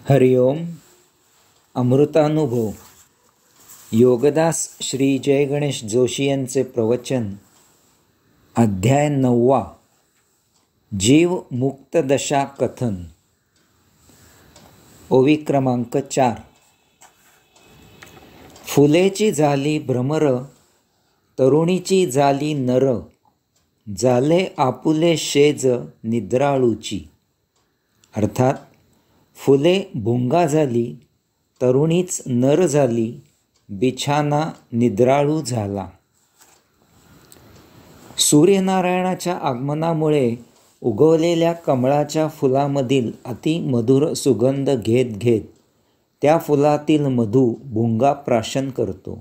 हरिओम. अमृतानुभव. योगदास श्री जय गणेश जोशी यांचे प्रवचन. अध्याय 9. जीव मुक्त दशा कथन. ओवी क्रमांक 4. फुलेची झाली भ्रमर, तरुणीची झाली नर, झाले आपुले शेज निद्राळूची. अर्थात फुले भुंगा झाली, तरुणीच नर झाली, बिछाना निद्राळू झाला. सूर्यनारायणाच्या आगमनामुळे उगवलेल्या कमळाच्या फुलामधील अति मधुर सुगंध घेत घेत त्या फुलातील मधू भुंगा प्राशन करतो.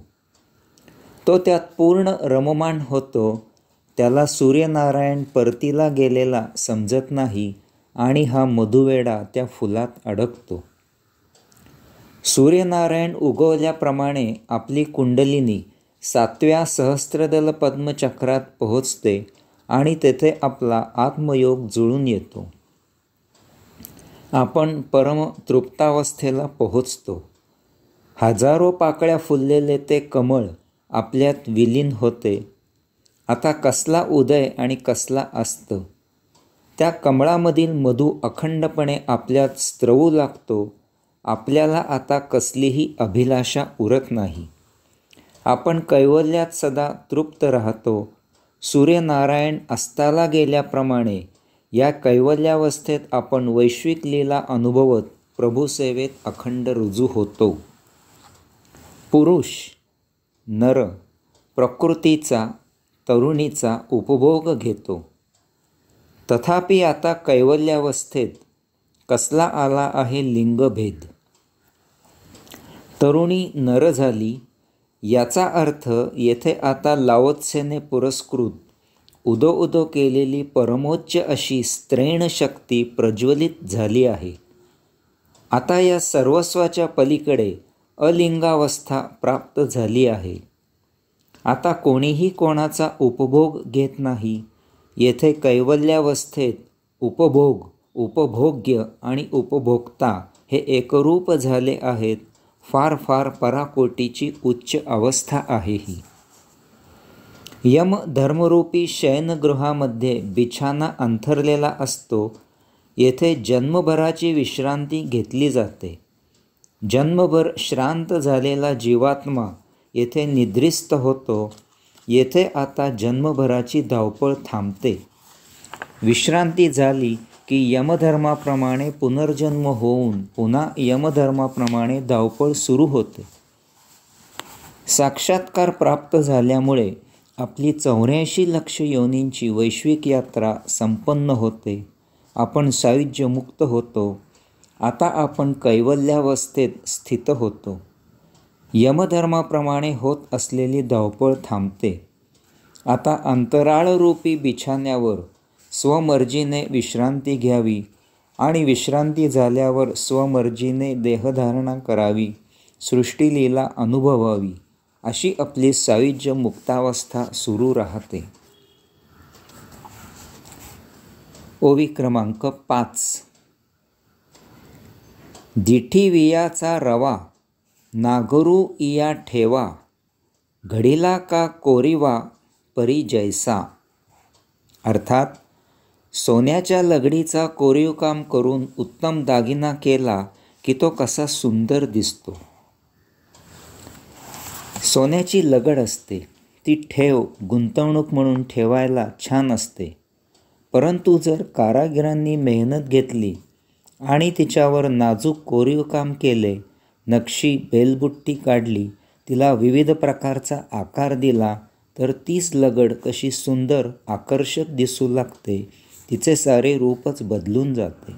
तो त्यात पूर्ण रममाण होतो. त्याला सूर्यनारायण परतीला गेलेला समजत नाही आणि हा मधुवेडा त्या फुलात अडकतो. सूर्यनारायण उगवल्याप्रमाणे आपली कुंडलिनी 7व्या सहस्त्रदल पद्मचक्रात पोहोचते आणि तेथे आपला आत्मयोग जुळून येतो. आपण परम तृप्तावस्थेला पोहोचतो. हजारो पाकळ्या फुललेले ते कमळ आपल्यात विलीन होते. आता कसला उदय आणि कसला अस्त. त्या कमळामधील मधू अखंडपणे आपल्यात स्त्रवू लागतो. आपल्याला आता कसलीही अभिलाषा उरत नाही. आपण कैवल्यात सदा तृप्त राहतो. सूर्यनारायण अस्ताला गेल्याप्रमाणे या कैवल्यावस्थेत आपण वैश्विक लीला अनुभवत प्रभुसेवेत अखंड रुजू होतो. पुरुष, नर, प्रकृतीचा, तरुणीचा उपभोग घेतो. तथापि आता कैवल्यावस्थेत कसला आला आहे लिंगभेद. तरुणी नर झाली याचा अर्थ येथे आता लाओत्सेने पुरस्कृत उदो उदो केलेली परमोच्च अशी स्त्रैण शक्ती प्रज्वलित झाली आहे. आता या सर्वस्वाच्या पलीकडे अलिंगावस्था प्राप्त झाली आहे. आता कोणीही कोणाचा उपभोग घेत नाही. येथे कैवल्यावस्थेत उपभोग, उपभोग्य आणि उपभोक्ता हे एकरूप झाले आहेत. फार फार पराकोटीची उच्च अवस्था आहे ही. यम धर्मरूपी शयनगृहामध्ये बिछाना अंथरलेला असतो. येथे जन्मभराची विश्रांती घेतली जाते. जन्मभर श्रांत झालेला जीवात्मा येथे निद्रिस्त होतो. येथे आता जन्मभराची धावपळ थांबते. विश्रांती झाली की यमधर्माप्रमाणे पुनर्जन्म होऊन पुन्हा यमधर्माप्रमाणे धावपळ सुरू होते. साक्षात्कार प्राप्त झाल्यामुळे आपली 84 लक्ष योनींची वैश्विक यात्रा संपन्न होते. आपण सायुज्यमुक्त होतो. आता आपण कैवल्यावस्थेत स्थित होतो. यमधर्माप्रमाणे होत असलेली धावपळ थांबते. आता अंतराळरूपी बिछाण्यावर स्वमर्जीने विश्रांती घ्यावी आणि विश्रांती झाल्यावर स्वमर्जीने देहधारणा करावी, सृष्टीलीला अनुभवावी, अशी आपली सायुज्य मुक्तावस्था सुरू राहते. ओवी क्रमांक 5. दिठी वियाचा रवा, नागरू इया ठेवा, घडीला का कोरीवा परी जैसा. अर्थात सोन्याच्या लगडीचा कोरीवकाम करून उत्तम दागिना केला की तो कसा सुंदर दिसतो. सोन्याची लगड असते, ती ठेव गुंतवणूक म्हणून ठेवायला छान असते. परंतु जर कारागिरांनी मेहनत घेतली आणि तिच्यावर नाजूक कोरीवकाम केले, नक्षी बेलबुट्टी काढली, तिला विविध प्रकारचा आकार दिला, तर तीच लगड कशी सुंदर आकर्षक दिसू लागते. तिचे सारे रूपच बदलून जाते.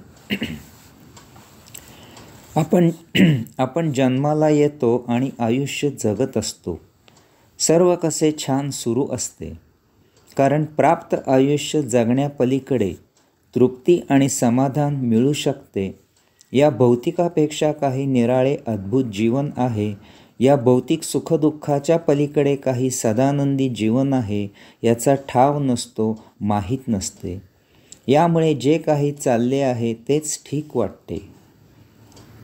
आपण जन्माला येतो आणि आयुष्य जगत असतो. सर्व कसे छान सुरू असते. कारण प्राप्त आयुष्य जगण्यापलीकडे तृप्ती आणि समाधान मिळू शकते. या भौतिकापेक्षा काही निराळे अद्भुत जीवन आहे. या भौतिक सुखदुःखाच्या पलीकडे काही सदानंदी जीवन आहे याचा ठाव नसतो, माहीत नसते. यामुळे जे काही चालले आहे तेच ठीक वाटते.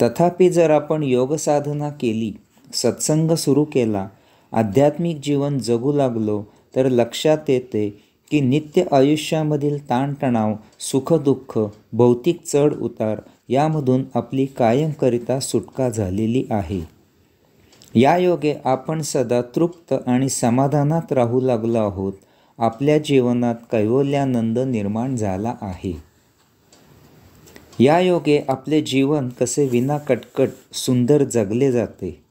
तथापि जर आपण योगसाधना केली, सत्संग सुरू केला, आध्यात्मिक जीवन जगू लागलो, तर लक्षात येते की नित्य आयुष्यामधील ताणतणाव, सुखदुःख, भौतिक चढ उतार यामधून आपली कायमकरिता सुटका झालेली आहे. या योगे आपण सदा तृप्त आणि समाधानात राहू लागलो आहोत. आपल्या जीवनात कैवल्यानंद निर्माण झाला आहे. या योगे आपले जीवन कसे विना कटकट सुंदर जगले जाते.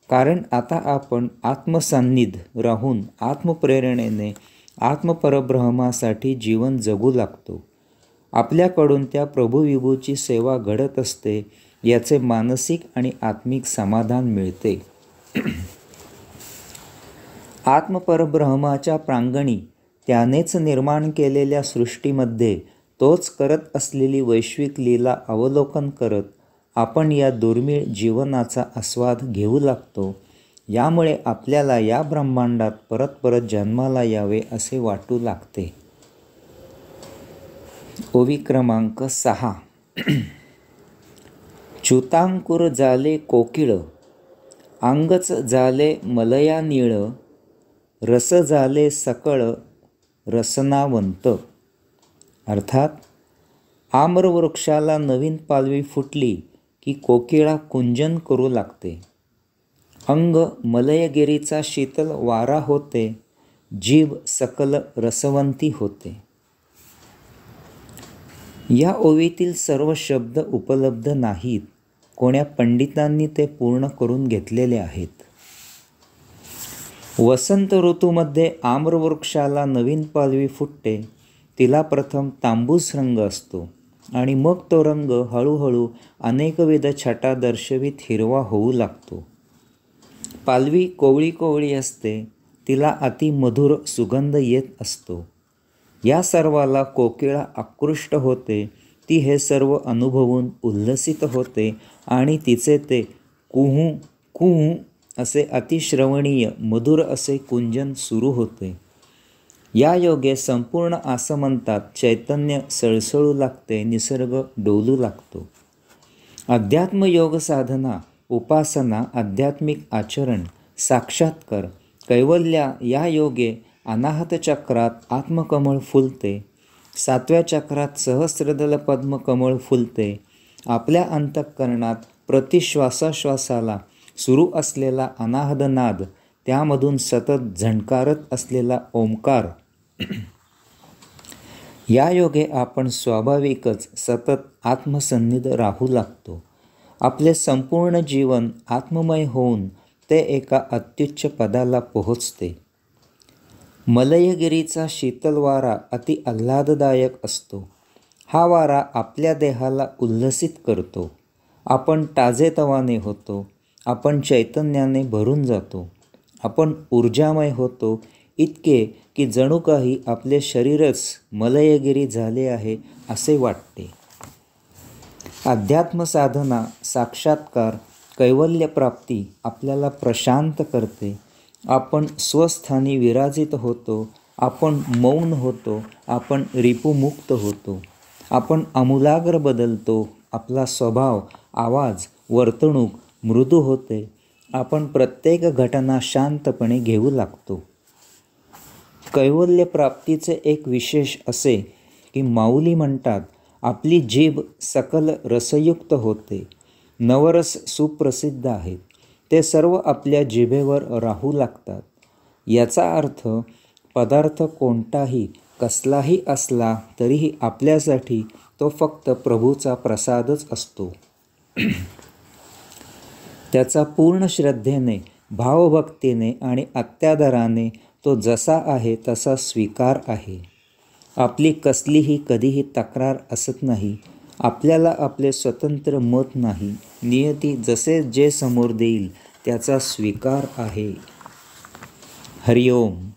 कारण आता आपण आत्मसान्निध्य राहून आत्मप्रेरणेने आत्मपरब्रह्मासाठी जीवन जगू लागतो. आपल्याकडून त्या प्रभुविभूची सेवा घडत असते. याचे मानसिक आणि आत्मिक समाधान मिळते. आत्मपरब्रह्माच्या प्रांगणी त्यानेच निर्माण केलेल्या सृष्टीमध्ये तोच करत असलेली वैश्विक लीला अवलोकन करत आपण या दुर्मिळ जीवनाचा आस्वाद घेऊ लागतो. यामुळे आपल्याला या ब्रह्मांडात परत परत जन्माला यावे असे वाटू लागते. ओवी क्रमांक 6. च्युतांकुर झाले कोकिळ, अंगच झाले मलया नीळ, रस झाले सकळ रसनावंत. अर्थात आम्रवृक्षाला नवीन पालवी फुटली की कोकिळा कुंजन करू लागते. अंग मलयगिरीचा शीतल वारा होते, जीभ सकल रसवंती होते. या ओवीतील सर्व शब्द उपलब्ध नाहीत. कोण्या पंडितांनी ते पूर्ण करून घेतलेले आहेत. वसंत ऋतूमध्ये आम्रवृक्षाला नवीन पालवी फुटते. तिला प्रथम तांबूस रंग असतो आणि मग तो रंग हळूहळू अनेकविध छटा दर्शवित हिरवा होऊ लागतो. पालवी कोवळी कोवळी असते. तिला अतिमधुर सुगंध येत असतो. या सर्वाला कोकिळा आकृष्ट होते. ती हे सर्व अनुभवून उल्हसित होते आणि तिचे ते कुहू कुहू असे अतिश्रवणीय मधुर असे कुंजन सुरू होते. या योगे संपूर्ण आसमंतात चैतन्य सळसळू लागते, निसर्ग डोलू लागतो. अध्यात्म योग साधना, उपासना, आध्यात्मिक आचरण, साक्षात्कार, कैवल्या या योगे अनाहत चक्रात आत्मकमळ फुलते. 7व्या चक्रात सहस्रदल पद्मकमळ फुलते. आपल्या अंतःकरणात प्रतिश्वासाश्वासाला सुरू असलेला अनाहद नाद, त्यामधून सतत झणकारत असलेला ओंकार. या योगे आपण स्वाभाविकच सतत आत्मसन्निध राहू लागतो. आपले संपूर्ण जीवन आत्ममय होऊन ते एका अत्युच्च पदाला पोहोचते. मलयगिरीचा शीतल वारा अति आल्हाददायक असतो. हा वारा आपल्या देहाला उल्हसित करतो. आपण ताजेतवाने होतो. आपण चैतन्याने भरून जातो. आपण ऊर्जामय होतो, इतके की जणू काही आपले शरीरच मलयगिरी झाले आहे असे वाटते. अध्यात्म साधना, साक्षात्कार, कैवल्यप्राप्ती आपल्याला प्रशांत करते. आपण स्वस्थानी विराजित होतो. आपण मौन होतो. आपण रिपुमुक्त होतो. आपण आमूलाग्र बदलतो. आपला स्वभाव, आवाज, वर्तणूक मृदू होते. आपण प्रत्येक घटना शांतपणे घेऊ लागतो. कैवल्यप्राप्तीचे एक विशेष असे की माऊली म्हणतात, आपली जीभ सकल रसयुक्त होते. नवरस सुप्रसिद्ध आहेत. ते सर्व आपल्या जिभेवर राहू लागतात. याचा अर्थ पदार्थ कोणताही कसलाही असला तरीही आपल्यासाठी तो फक्त प्रभूचा प्रसादच असतो. त्याचा पूर्ण श्रद्धेने, भावभक्तीने आणि अत्यादराने तो जसा आहे तसा स्वीकार आहे. आपली कसलीही कधीही तक्रार असत नाही. आपल्याला आपले स्वतंत्र मत नाही. नियती जसे जे समोर देईल त्याचा स्वीकार आहे. हरिओम.